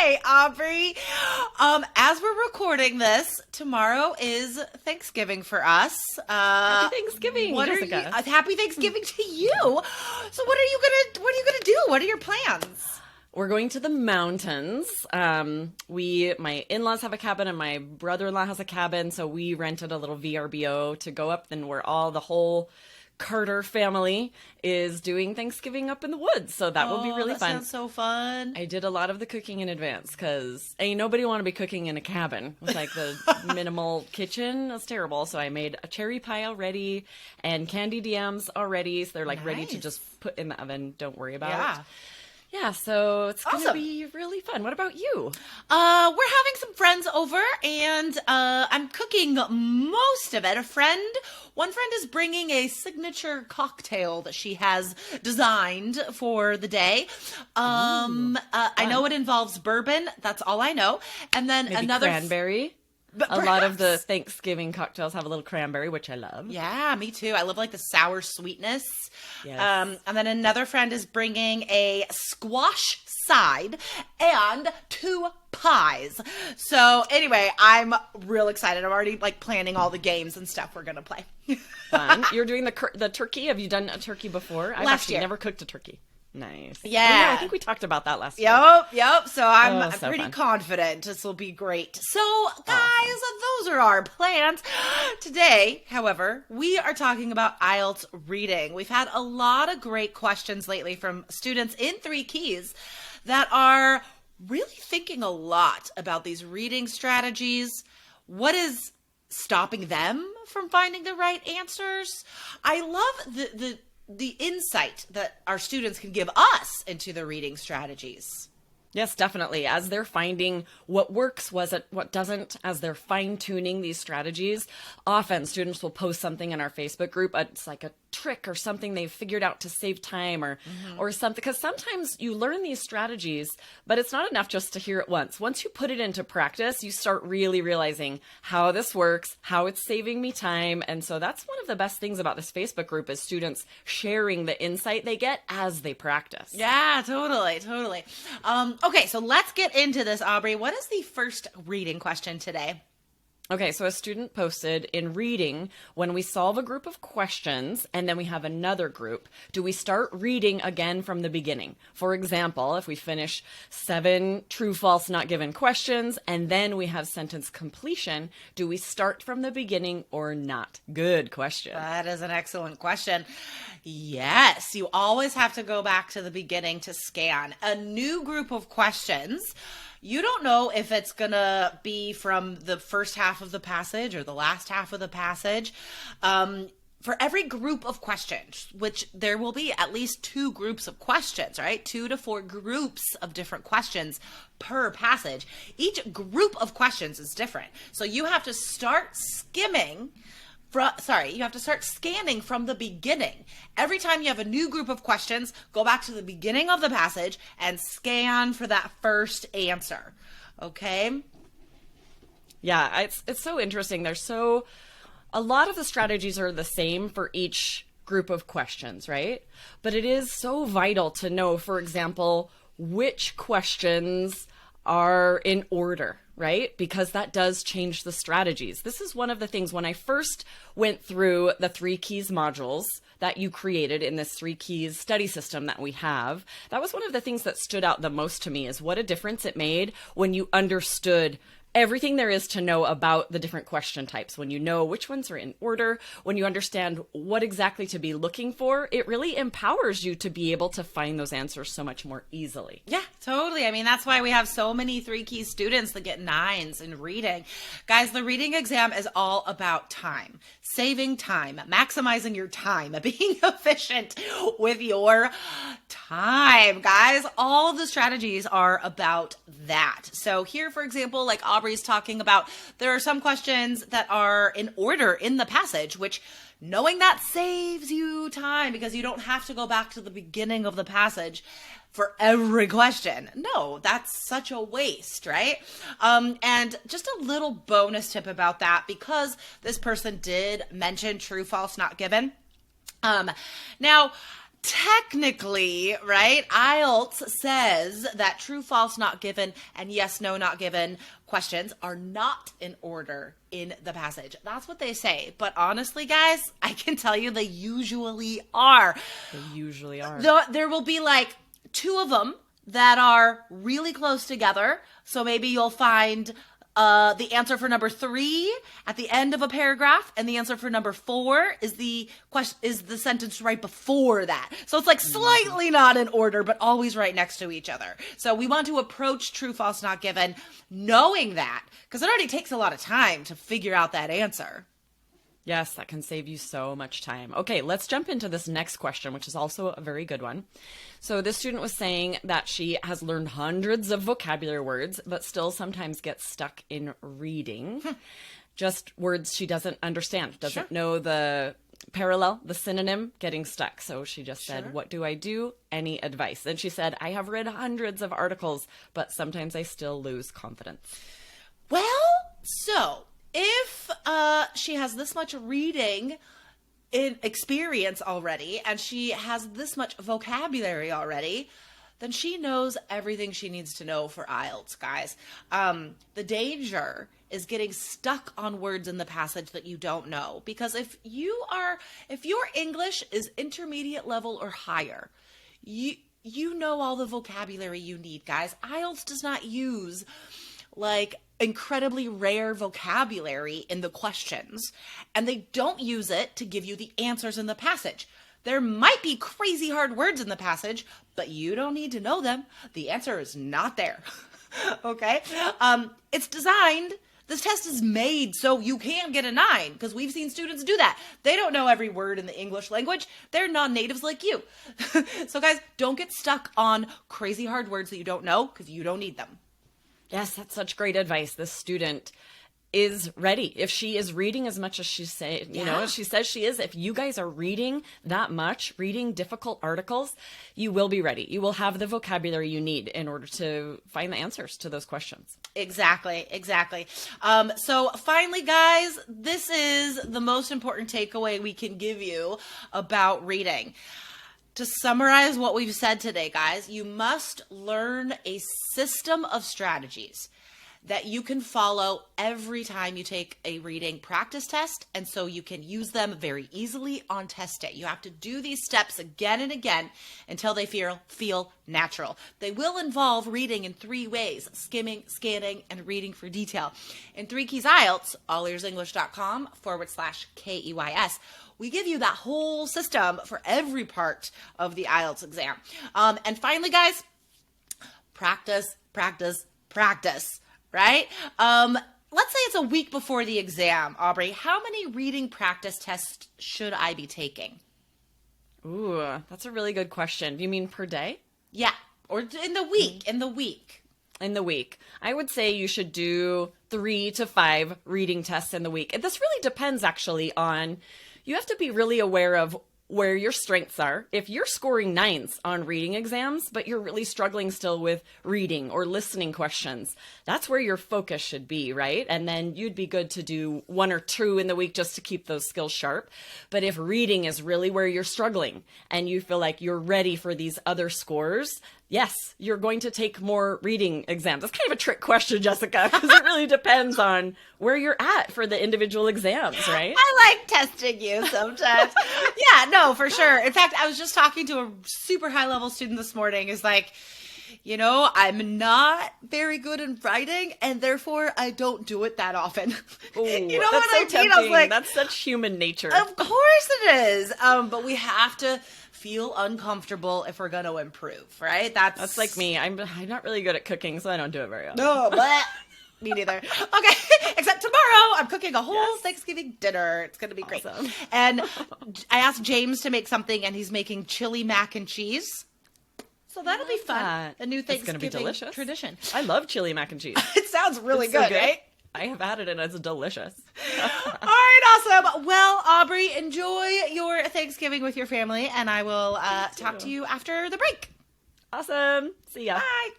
right, Aubrey. As we're recording this, tomorrow is Thanksgiving for us. Happy Thanksgiving, what Jessica. Are you, happy Thanksgiving to you. So what are you gonna do? What are your plans? We're going to the mountains. My in-laws have a cabin and my brother-in-law has a cabin, so we rented a little VRBO to go up, and the whole Carter family is doing Thanksgiving up in the woods, so that will be really that fun. Sounds so fun. I did a lot of the cooking in advance because nobody want to be cooking in a cabin with like the minimal kitchen. It's terrible. So I made a cherry pie already and candied yams already, so they're like ready to just put in the oven. Don't worry about it. Yeah, so it's going to be really fun. What about you? We're having some friends over, and I'm cooking most of it. One friend is bringing a signature cocktail that she has designed for the day. I know it involves bourbon. That's all I know. And then Maybe another cranberry. A lot of the Thanksgiving cocktails have a little cranberry, which I love. Yeah, me too. I love like the sour sweetness. Yes. And then another friend is bringing a squash side and 2 pies. So anyway, I'm real excited. I'm already like planning all the games and stuff we're going to play. Fun. You're doing the turkey. Have you done a turkey before? I've Last actually year. never cooked a turkey. Nice. Yeah. I think we talked about that last year. Yep. So I'm so pretty fun. confident this will be great. So guys, those are our plans. Today, however, we are talking about IELTS reading. We've had a lot of great questions lately from students in 3 keys that are really thinking a lot about these reading strategies. What is stopping them from finding the right answers? I love the insight that our students can give us into the reading strategies. Yes, definitely. As they're finding what works, what doesn't, as they're fine-tuning these strategies, often students will post something in our Facebook group. It's like a trick or something they've figured out to save time or something. Because sometimes you learn these strategies, but it's not enough just to hear it once. Once you put it into practice, you start really realizing how this works, how it's saving me time. And so that's one of the best things about this Facebook group is students sharing the insight they get as they practice. Yeah, totally. Okay, so let's get into this, Aubrey. What is the first reading question today? Okay, so a student posted, in reading, when we solve a group of questions and then we have another group, do we start reading again from the beginning? For example, if we finish 7 true, false, not given questions and then we have sentence completion, do we start from the beginning or not? Good question. That is an excellent question. Yes, you always have to go back to the beginning to scan. A new group of questions, you don't know if it's going to be from the first half of the passage or the last half of the passage. For every group of questions, which there will be at least 2 groups of questions, right? 2 to 4 groups of different questions per passage. Each group of questions is different. So you have to start scanning from the beginning. Every time you have a new group of questions, go back to the beginning of the passage and scan for that first answer. Okay? Yeah, it's so interesting. A lot of the strategies are the same for each group of questions, right? But it is so vital to know, for example, which questions are in order, right? Because that does change the strategies. This is one of the things when I first went through the 3 keys modules that you created in this 3 keys study system that we have. That was one of the things that stood out the most to me is what a difference it made when you understood everything there is to know about the different question types. When you know which ones are in order, when you understand what exactly to be looking for, it really empowers you to be able to find those answers so much more easily. Yeah, totally. I mean, that's why we have so many 3 key students that get 9s in reading. Guys, the reading exam is all about time, saving time, maximizing your time, being efficient with your time. Guys, all of the strategies are about that. So here, for example, like Aubrey's talking about, there are some questions that are in order in the passage, which knowing that saves you time because you don't have to go back to the beginning of the passage for every question. No, that's such a waste, right? And just a little bonus tip about that, because this person did mention true, false, not given. Now, technically, right, IELTS says that true, false, not given, and yes, no, not given questions are not in order in the passage. That's what they say. But honestly, guys, I can tell you they usually are. They usually are. There will be like two of them that are really close together. So maybe you'll find the answer for number 3 at the end of a paragraph, and the answer for number 4 is the sentence right before that. So it's like slightly not in order, but always right next to each other. So we want to approach true, false, not given, knowing that, because it already takes a lot of time to figure out that answer. Yes, that can save you so much time. Okay, let's jump into this next question, which is also a very good one. So this student was saying that she has learned hundreds of vocabulary words, but still sometimes gets stuck in reading. Just words she doesn't understand, doesn't know the parallel, the synonym, getting stuck. So she just said, what do I do? Any advice? And she said, I have read hundreds of articles, but sometimes I still lose confidence. Well, so if she has this much reading in experience already, and she has this much vocabulary already, then she knows everything she needs to know for IELTS, guys. The danger is getting stuck on words in the passage that you don't know. Because if your English is intermediate level or higher, you know all the vocabulary you need, guys. IELTS does not use like incredibly rare vocabulary in the questions, and they don't use it to give you the answers in the passage. There might be crazy hard words in the passage, but you don't need to know them. The answer is not there. Okay? It's designed, this test is made so you can get a 9, because we've seen students do that. They don't know every word in the English language. They're non-natives like you. So guys, don't get stuck on crazy hard words that you don't know, because you don't need them. Yes, that's such great advice. This student is ready. If she is reading as much as she as she says she is, if you guys are reading that much, reading difficult articles, you will be ready. You will have the vocabulary you need in order to find the answers to those questions. Exactly. So finally, guys, this is the most important takeaway we can give you about reading. To summarize what we've said today, guys, you must learn a system of strategies that you can follow every time you take a reading practice test, and so you can use them very easily on test day. You have to do these steps again and again until they feel natural. They will involve reading in 3 ways: skimming, scanning, and reading for detail. In 3 Keys IELTS, allearsenglish.com/KEYS, we give you that whole system for every part of the IELTS exam. And finally, guys, practice, right? Let's say it's a week before the exam, Aubrey. How many reading practice tests should I be taking? Ooh, that's a really good question. Do you mean per day? Yeah, or in the week, In the week. I would say you should do 3 to 5 reading tests in the week. And this really depends actually on, you have to be really aware of where your strengths are. If you're scoring 9s on reading exams, but you're really struggling still with reading or listening questions, that's where your focus should be, right? And then you'd be good to do 1 or 2 in the week just to keep those skills sharp. But if reading is really where you're struggling and you feel like you're ready for these other scores, yes, you're going to take more reading exams. That's kind of a trick question, Jessica, because it really depends on where you're at for the individual exams, right? I like testing you sometimes. Yeah, no, for sure. In fact, I was just talking to a super high level student this morning. Is like, I'm not very good in writing, and therefore I don't do it that often. Ooh, you know that's what so I mean? tempting. I was like, that's such human nature. Of course it is. But we have to feel uncomfortable if we're going to improve, right? That's like me. I'm not really good at cooking, so I don't do it very often. No, but me neither. Okay, except tomorrow I'm cooking a whole Thanksgiving dinner. It's going to be great. Awesome. And I asked James to make something, and he's making chili mac and cheese. So that'll be fun. A new Thanksgiving tradition. I love chili mac and cheese. It sounds really It's so good, right? I have had it and it's delicious. All right, awesome. Well, Aubrey, enjoy your Thanksgiving with your family, and I will talk to you after the break. Awesome. See ya. Bye.